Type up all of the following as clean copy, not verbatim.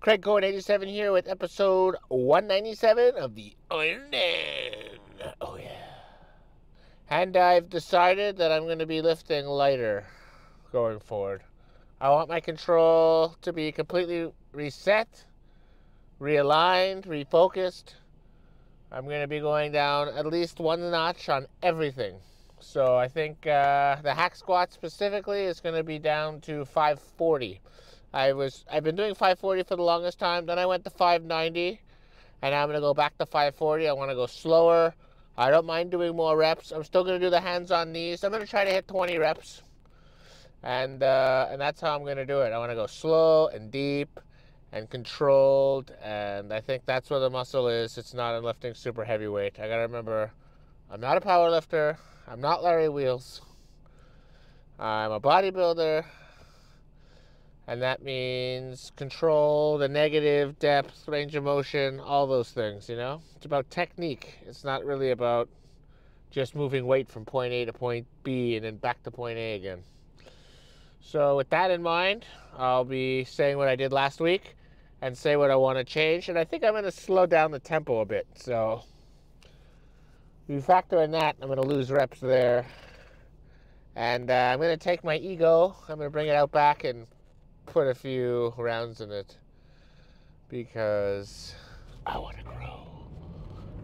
Craig Cohen 87 here with episode 197 of the Iron Man. Oh yeah. And I've decided that I'm going to be lifting lighter going forward. I want my control to be completely reset, realigned, refocused. I'm going to be going down at least one notch on everything. So I think the hack squat specifically is going to be down to 540. I've been doing 540 for the longest time. Then I went to 590, and now I'm going to go back to 540. I want to go slower. I don't mind doing more reps. I'm still going to do the hands on knees. I'm going to try to hit 20 reps, and that's how I'm going to do it. I want to go slow and deep and controlled, and I think that's where the muscle is. It's not in lifting super heavy weight. I got to remember, I'm not a power lifter. I'm not Larry Wheels. I'm a bodybuilder. And that means control, the negative, depth, range of motion, all those things, you know? It's about technique. It's not really about just moving weight from point A to point B and then back to point A again. So with that in mind, I'll be saying what I did last week and say what I want to change. And I think I'm going to slow down the tempo a bit. So if you factor in that, I'm going to lose reps there. And I'm going to take my ego, I'm going to bring it out back and put a few rounds in it because I want to grow.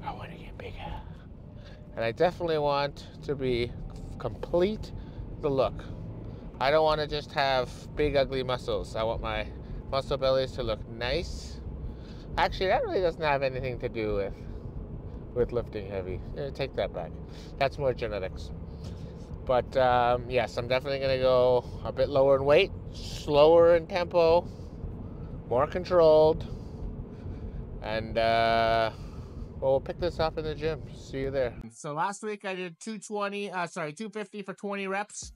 I want to get bigger. And I definitely want to be complete the look. I don't want to just have big, ugly muscles. I want my muscle bellies to look nice. Actually, that really doesn't have anything to do with lifting heavy. Take that back. That's more genetics. But yes, I'm definitely going to go a bit lower in weight, slower in tempo, more controlled, and we'll pick this up in the gym. See you there. So last week I did 250 for 20 reps.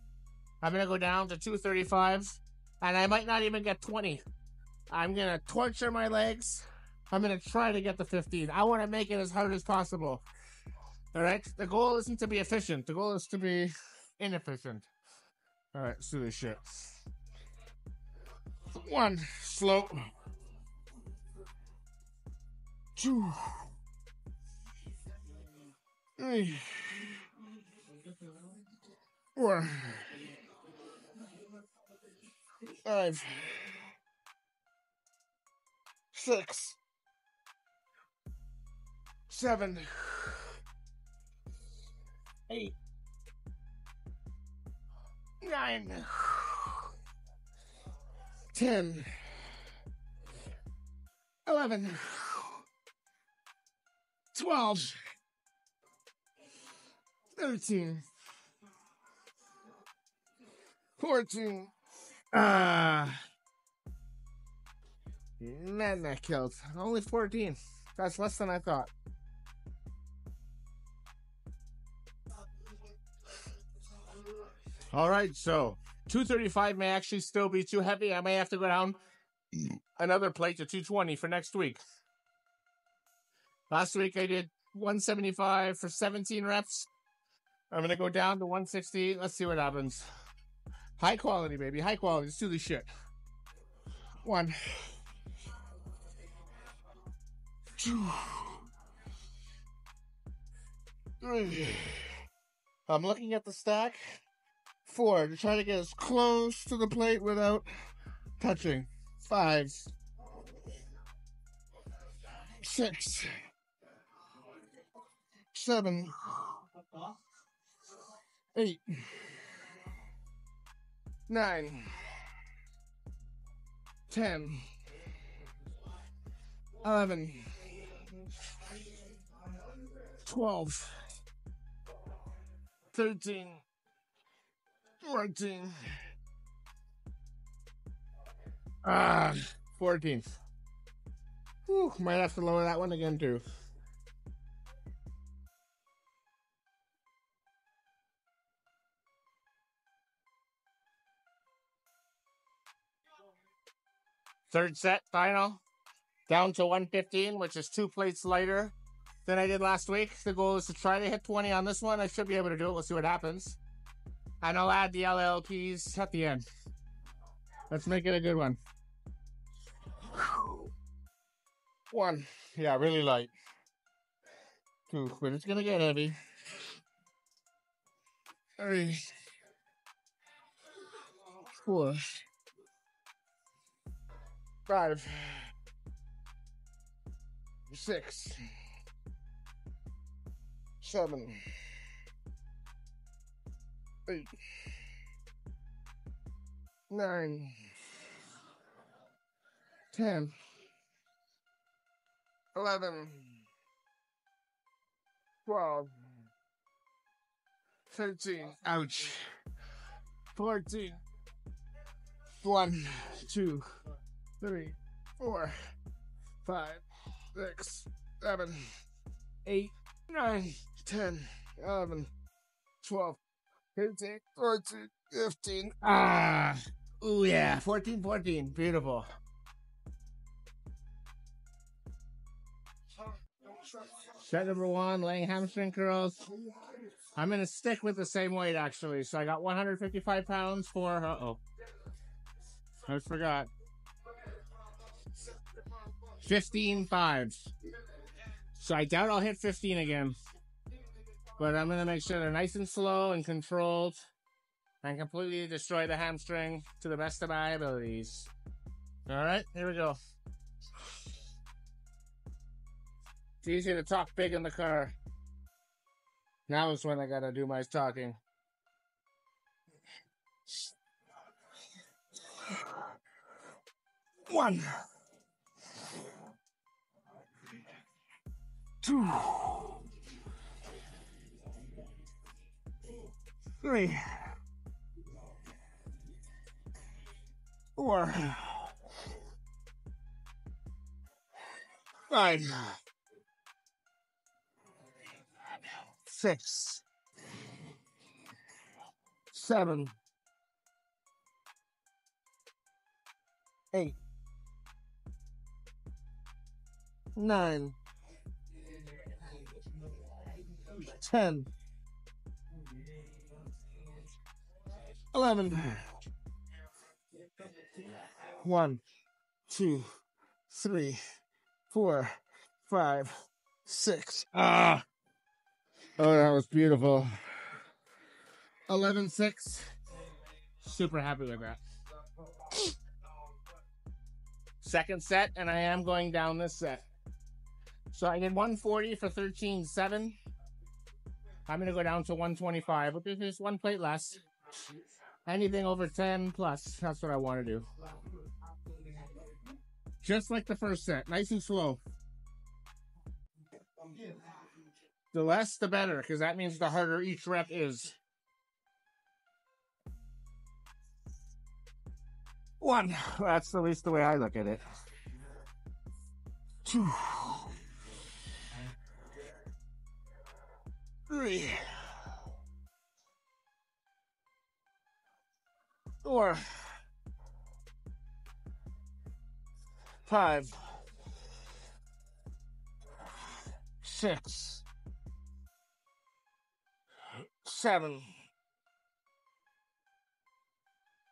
I'm going to go down to 235, and I might not even get 20. I'm going to torture my legs. I'm going to try to get the 15. I want to make it as hard as possible. All right? The goal isn't to be efficient. The goal is to be inefficient. All right, let's do this shit. 1, slow. 2, 3, 4, 5, 6, 7, 8, 9, 10, 11, 12, 13, 14. Man, that killed. Only 14. That's less than I thought. All right, so 235 may actually still be too heavy. I may have to go down another plate to 220 for next week. Last week I did 175 for 17 reps. I'm going to go down to 160. Let's see what happens. High quality, baby. High quality. Let's do this shit. 1, 2, 3. I'm looking at the stack. 4, to try to get as close to the plate without touching. 5, 6, 7, 8, 9, 10, 11, 12, 13, 14, 14. Whew, might have to lower that one again too. Third set, final. Down to 115, which is 2 plates lighter than I did last week. The goal is to try to hit 20 on this one. I should be able to do it. We'll see what happens. And I'll add the LLPs at the end. Let's make it a good one. 1. Yeah, really light. 2, but it's gonna get heavy. 3, 4, 5, 6, 7, 8, 9, 10, 11, 12, 13, ouch, 14, 1, 2, 3, 4, 5, 6, 7, 8, 9, 10, 11, 12, 13, 14, 15. Ah! Ooh, yeah. 14, 14. Beautiful. Set number 1, laying hamstring curls. I'm going to stick with the same weight, actually. So I got 155 pounds for... Uh-oh. I forgot. 15 fives. So I doubt I'll hit 15 again. But I'm going to make sure they're nice and slow and controlled. And completely destroy the hamstring to the best of my abilities. Alright, here we go. It's easy to talk big in the car. Now is when I gotta do my talking. 1, 2, 3, 4, 5, 6, 7, 8, 9, 10, 11, 1, 2, 3, 4, 5, 6. Ah! Oh, that was beautiful. 11-6. Super happy with that. Second set, and I am going down this set. So I did 140 for 13.7. I'm going to go down to 125, which is just one plate less. Anything over 10 plus, that's what I want to do. Just like the first set, nice and slow. The less, the better, because that means the harder each rep is. 1, that's at least the way I look at it. 2, 3, 4, 5, 6, 7,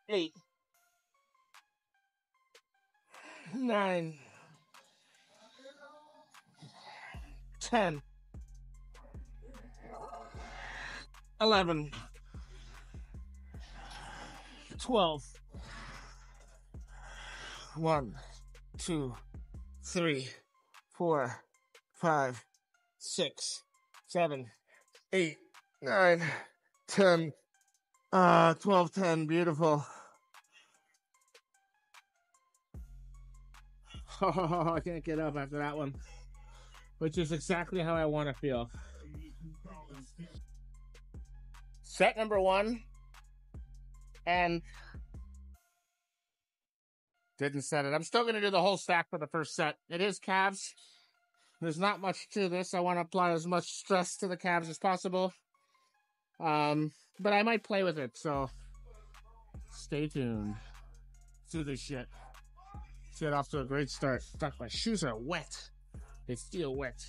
8, 9, 10, 11, 12, 1, 2, 3, 4, 5, 6, 7, 8, 9, 10, 12, 10. Beautiful. Oh, I can't get up after that one, which is exactly how I want to feel. Set number 1, and didn't set it. I'm still going to do the whole stack for the first set. It is calves. There's not much to this. I want to apply as much stress to the calves as possible. But I might play with it, so stay tuned. Let's do this shit. Let's get off to a great start. Fuck, my shoes are wet. They feel wet.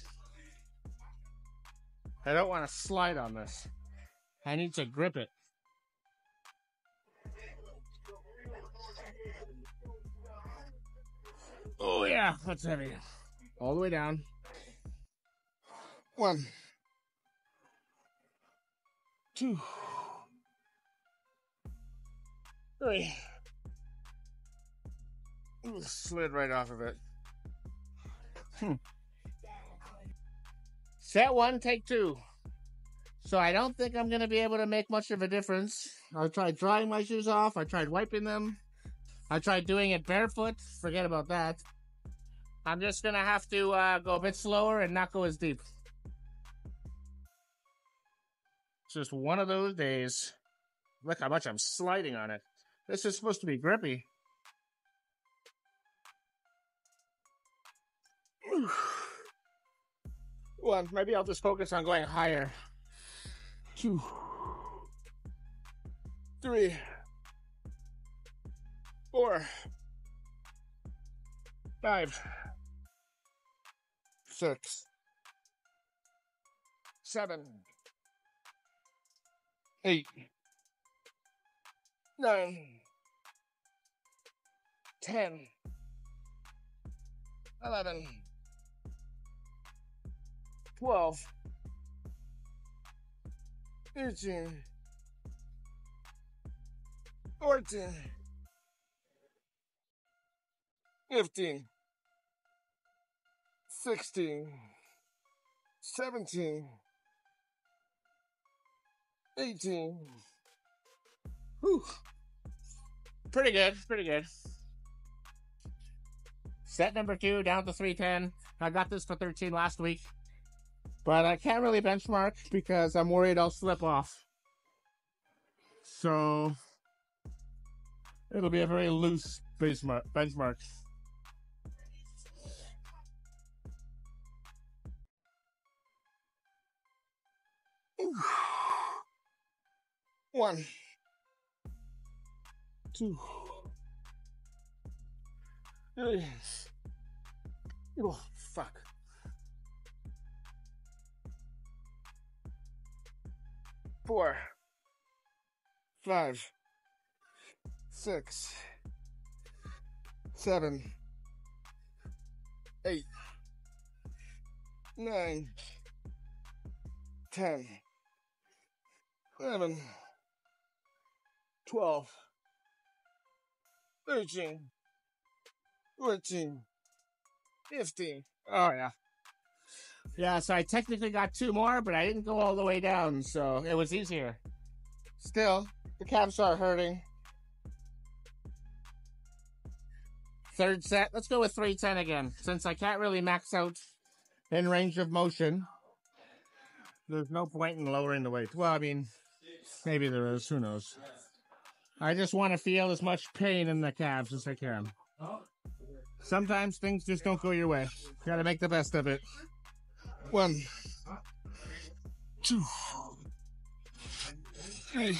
I don't want to slide on this. I need to grip it. Oh yeah, that's heavy. All the way down. 1, 2, 3. Ooh, slid right off of it. Set 1, take 2. So I don't think I'm going to be able to make much of a difference. I tried drying my shoes off. I tried wiping them. I tried doing it barefoot. Forget about that. I'm just going to have to go a bit slower and not go as deep. It's just one of those days. Look how much I'm sliding on it. This is supposed to be grippy. One, maybe I'll just focus on going higher. 2, 3, 4, 5, 6, 7, 8, 9, 10, 11, 12, 13, 14, 15, 16, 17, 18. Whew. Pretty good, pretty good. Set number 2, down to 310. I got this for 13 last week. But I can't really benchmark because I'm worried I'll slip off. So it'll be a very loose benchmark. One, 2, 3. Oh, fuck. 4, 5, 6, 7, 8, 9, 10, 11, 12, 13, 14, 15. Oh, yeah. Yeah, so I technically got 2 more, but I didn't go all the way down, so it was easier. Still, the calves are hurting. Third set, let's go with 310 again. Since I can't really max out in range of motion, there's no point in lowering the weight. Well, I mean, maybe there is, who knows. I just want to feel as much pain in the calves as I can. Sometimes things just don't go your way. You gotta make the best of it. 1, 2, 3,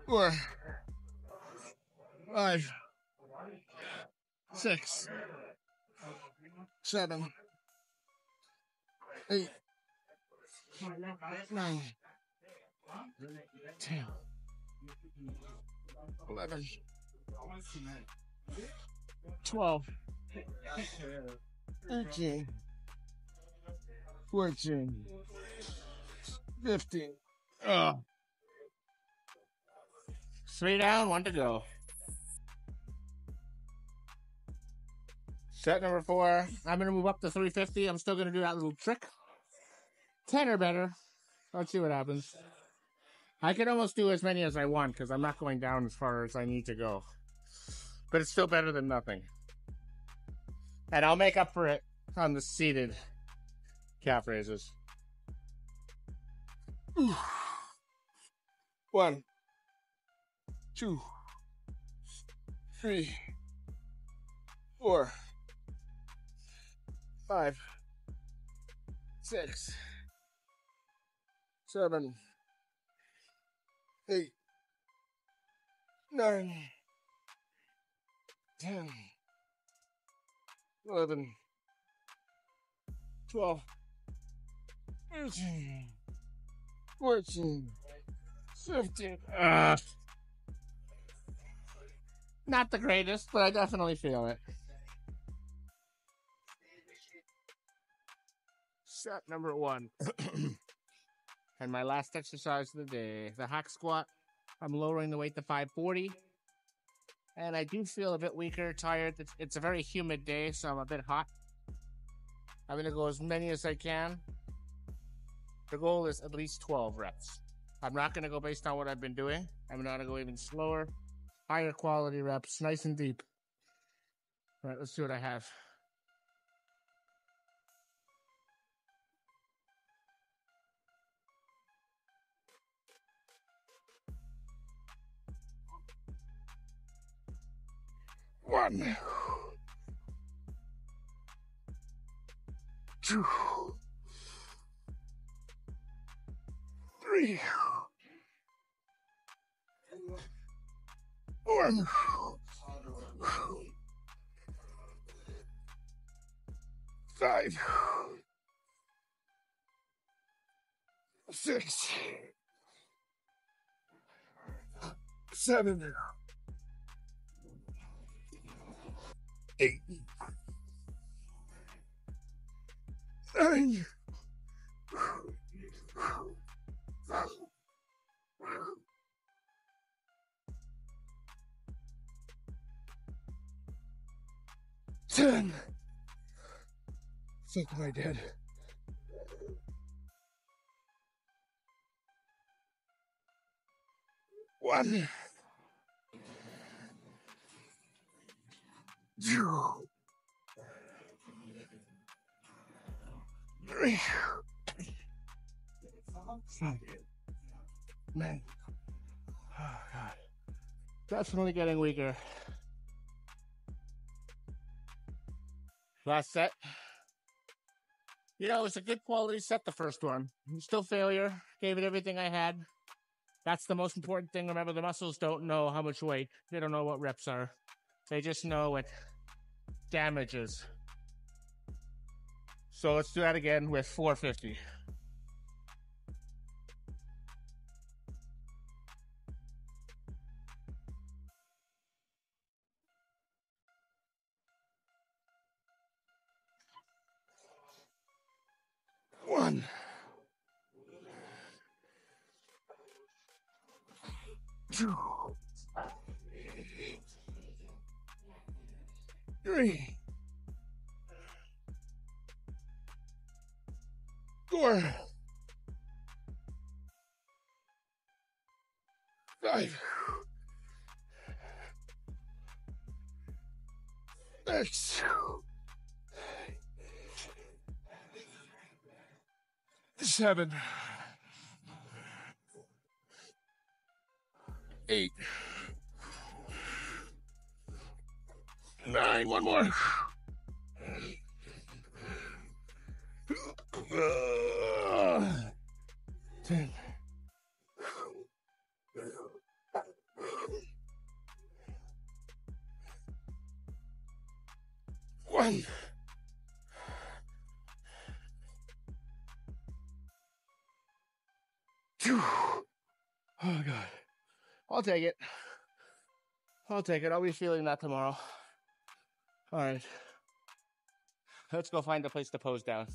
4, 5, 6, 7, 8, 9, 10, 11, 12, 13, 14, 15. 3 down, 1 to go. Set number 4. I'm going to move up to 350. I'm still going to do that little trick. 10 or better. Let's see what happens. I can almost do as many as I want because I'm not going down as far as I need to go. But it's still better than nothing. And I'll make up for it on the seated calf raises. 1, 2, 3, 4, 5, 6, 7, 8, 9, 10, 11, 12, 13, 14, 15. Not the greatest, but I definitely feel it. Set number 1. And my last exercise of the day, the hack squat. I'm lowering the weight to 540. And I do feel a bit weaker, tired. It's a very humid day, so I'm a bit hot. I'm going to go as many as I can. The goal is at least 12 reps. I'm not going to go based on what I've been doing. I'm going to go even slower, higher quality reps, nice and deep. All right, let's see what I have. One, 2, 3, 4, 5, 6, 7, 8, 9, 10. Fuck am I dead? 1, 2, 3, 5. Man. Oh, God. Definitely getting weaker. Last set. You know, it was a good quality set, the first one. Still failure. Gave it everything I had. That's the most important thing. Remember, the muscles don't know how much weight. They don't know what reps are. They just know what damage is. So let's do that again with 450. One, 2, 3, 4, 5, 6, 7, 8, 9. One more. 10. 1, 2. Oh, God. I'll take it. I'll take it. I'll be feeling that tomorrow. All right. Let's go find a place to pose down.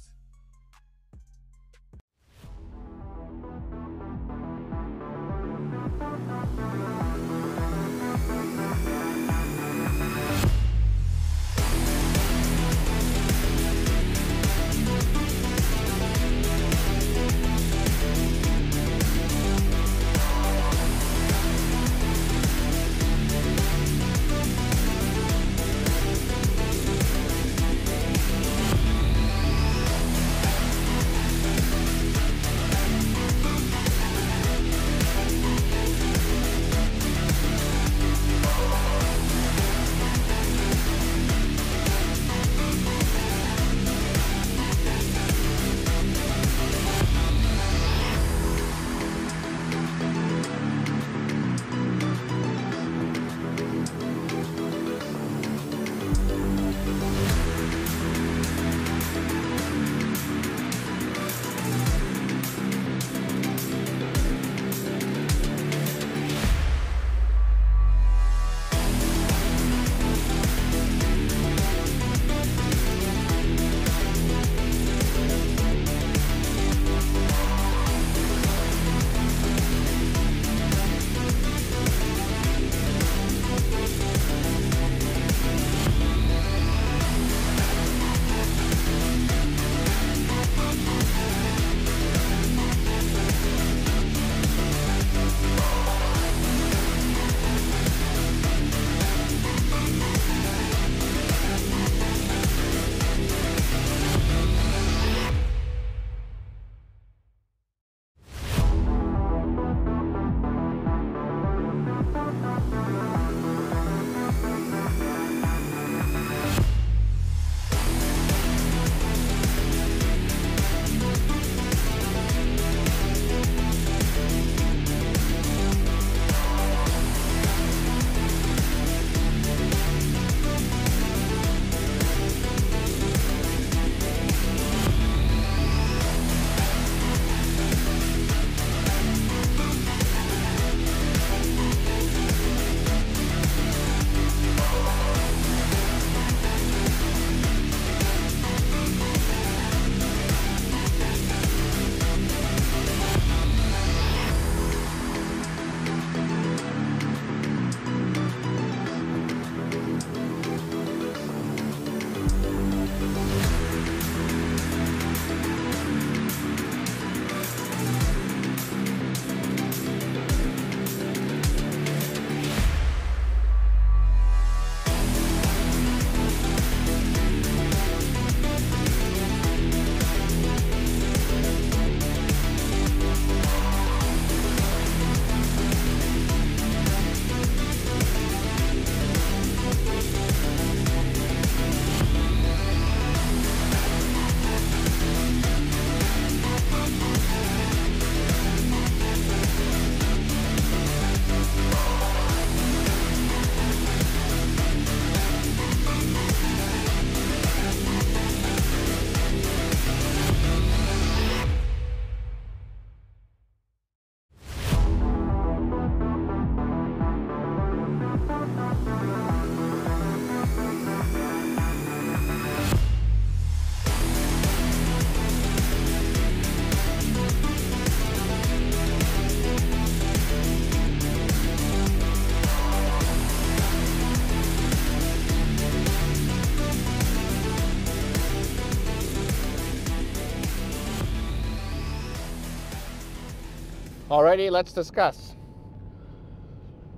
Alrighty, let's discuss.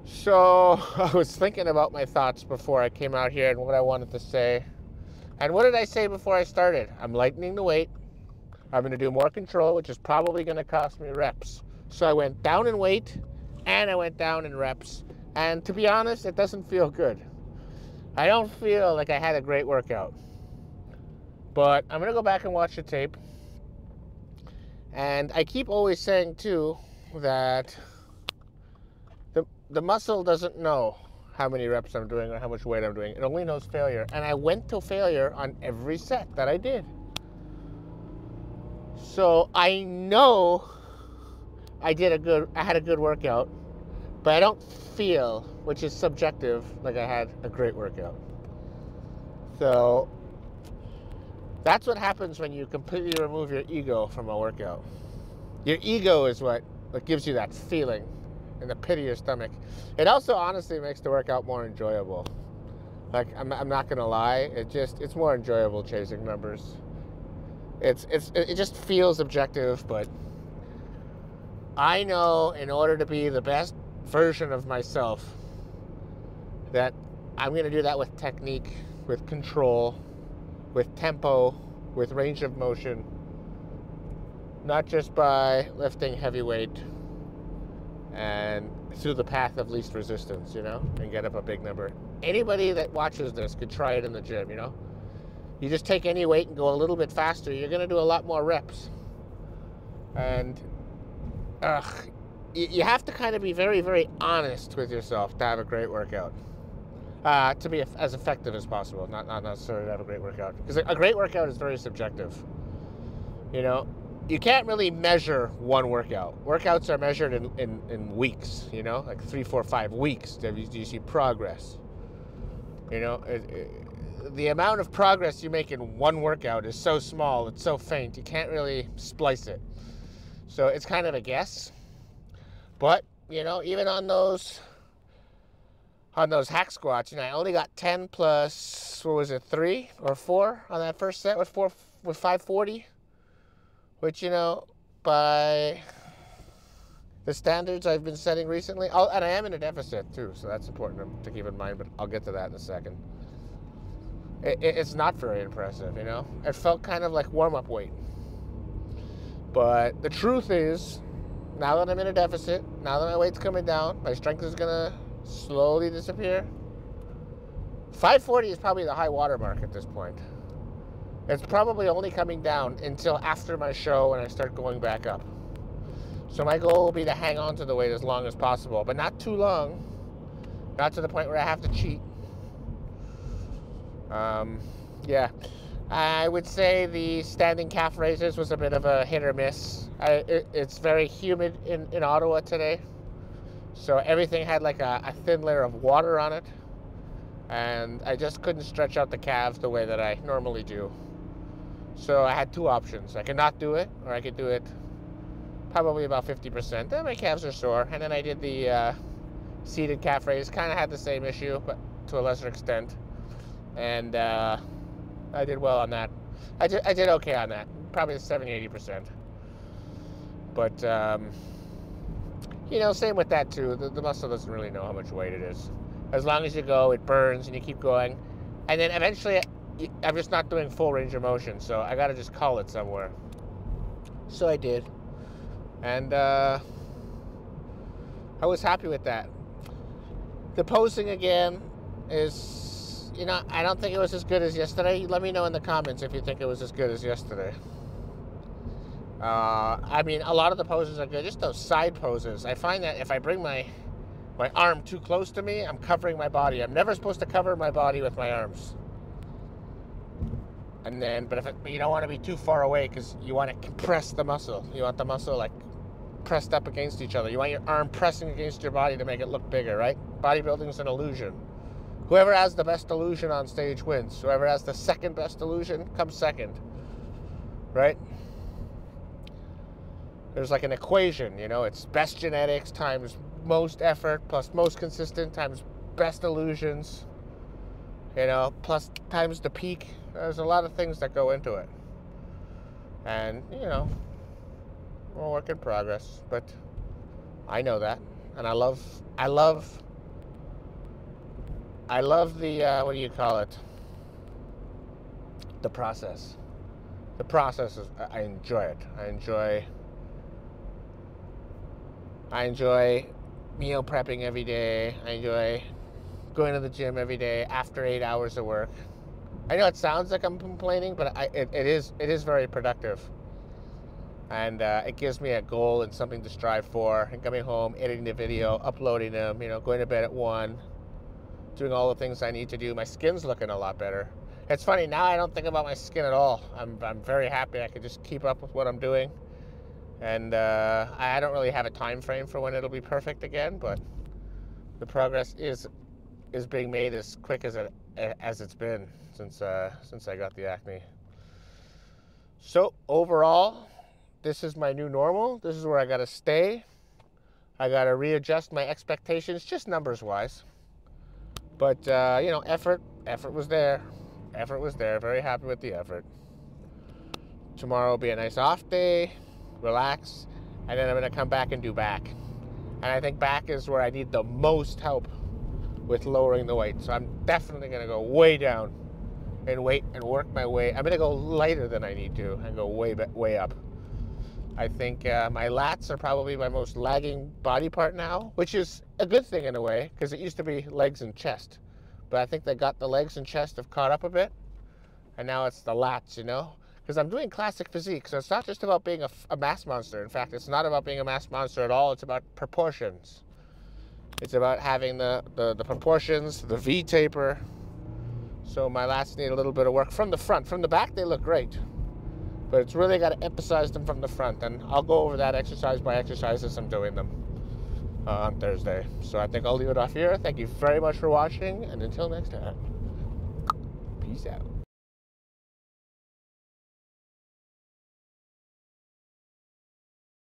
So, I was thinking about my thoughts before I came out here and what I wanted to say. And what did I say before I started? I'm lightening the weight. I'm going to do more control, which is probably going to cost me reps. So I went down in weight, and I went down in reps. And to be honest, it doesn't feel good. I don't feel like I had a great workout. But I'm going to go back and watch the tape. And I keep always saying, too, that the muscle doesn't know how many reps I'm doing or how much weight I'm doing. It only knows failure. And I went to failure on every set that I did. So I know I had a good workout, but I don't feel, which is subjective, like I had a great workout. So that's what happens when you completely remove your ego from a workout. Your ego is what gives you that feeling in the pit of your stomach. It also honestly makes the workout more enjoyable. Like, I'm not gonna lie, it's more enjoyable chasing numbers. It just feels objective, but I know in order to be the best version of myself that I'm gonna do that with technique, with control, with tempo, with range of motion, not just by lifting heavy weight and through the path of least resistance, and get up a big number. Anybody that watches this could try it in the gym, You just take any weight and go a little bit faster, you're going to do a lot more reps. And you have to kind of be very, very honest with yourself to have a great workout. To be as effective as possible, not necessarily to have a great workout. Because a great workout is very subjective. You can't really measure one workout. Workouts are measured in weeks, like 3, 4, 5 weeks. Do you see progress? The amount of progress you make in one workout is so small, it's so faint, you can't really splice it. So it's kind of a guess. But, even on those hack squats, I only got 10 plus, 3 or 4 on that first set with 540. Which, by the standards I've been setting recently, and I am in a deficit too, so that's important to keep in mind, but I'll get to that in a second. It's not very impressive, It felt kind of like warm-up weight. But the truth is, now that I'm in a deficit, now that my weight's coming down, my strength is going to slowly disappear. 540 is probably the high water mark at this point. It's probably only coming down until after my show when I start going back up. So my goal will be to hang on to the weight as long as possible, but not too long. Not to the point where I have to cheat. Yeah. I would say the standing calf raises was a bit of a hit or miss. It's very humid in Ottawa today. So everything had like a thin layer of water on it. And I just couldn't stretch out the calves the way that I normally do. So I had 2 options. I could not do it, or I could do it probably about 50%. Then my calves are sore. And then I did the seated calf raise. Kind of had the same issue, but to a lesser extent. And I did well on that. I did okay on that. Probably 70-80%. But, same with that too. The muscle doesn't really know how much weight it is. As long as you go, it burns and you keep going. And then eventually, I'm just not doing full range of motion, so I got to just call it somewhere. So I did. And I was happy with that. The posing again is, I don't think it was as good as yesterday. Let me know in the comments if you think it was as good as yesterday. I mean, a lot of the poses are good. Just those side poses. I find that if I bring my arm too close to me, I'm covering my body. I'm never supposed to cover my body with my arms. But you don't want to be too far away because you want to compress the muscle. You want the muscle like pressed up against each other. You want your arm pressing against your body to make it look bigger, right? Bodybuilding is an illusion. Whoever has the best illusion on stage wins. Whoever has the second best illusion comes second, right? There's like an equation, it's best genetics times most effort plus most consistent times best illusions, plus times the peak. There's a lot of things that go into it. And, we're a work in progress. But I know that. And I love the, what do you call it? The process. The process is, I enjoy it. I enjoy meal prepping every day. I enjoy going to the gym every day after 8 hours of work. I know it sounds like I'm complaining, but it is very productive. And it gives me a goal and something to strive for. And coming home, editing the video, uploading them, going to bed at 1, doing all the things I need to do. My skin's looking a lot better. It's funny, now I don't think about my skin at all. I'm very happy I can just keep up with what I'm doing. And I don't really have a time frame for when it'll be perfect again, but the progress is being made as quick as it's been since I got the acne. So overall, this is my new normal. This is where I gotta stay. I gotta readjust my expectations, just numbers wise. But effort was there. Effort was there. Very happy with the effort. Tomorrow will be a nice off day, relax, and then I'm gonna come back and do back. And I think back is where I need the most help with lowering the weight. So I'm definitely gonna go way down in weight and work my way. I'm gonna go lighter than I need to and go way up. I think my lats are probably my most lagging body part now, which is a good thing in a way, because it used to be legs and chest. But I think they got the legs and chest have caught up a bit, and now it's the lats, because I'm doing classic physique, so it's not just about being a mass monster. In fact, it's not about being a mass monster at all. It's about proportions. It's about having the proportions, the V taper. So my lats need a little bit of work from the front. From the back, they look great. But it's really got to emphasize them from the front. And I'll go over that exercise by exercise as I'm doing them on Thursday. So I think I'll leave it off here. Thank you very much for watching. And until next time, peace out.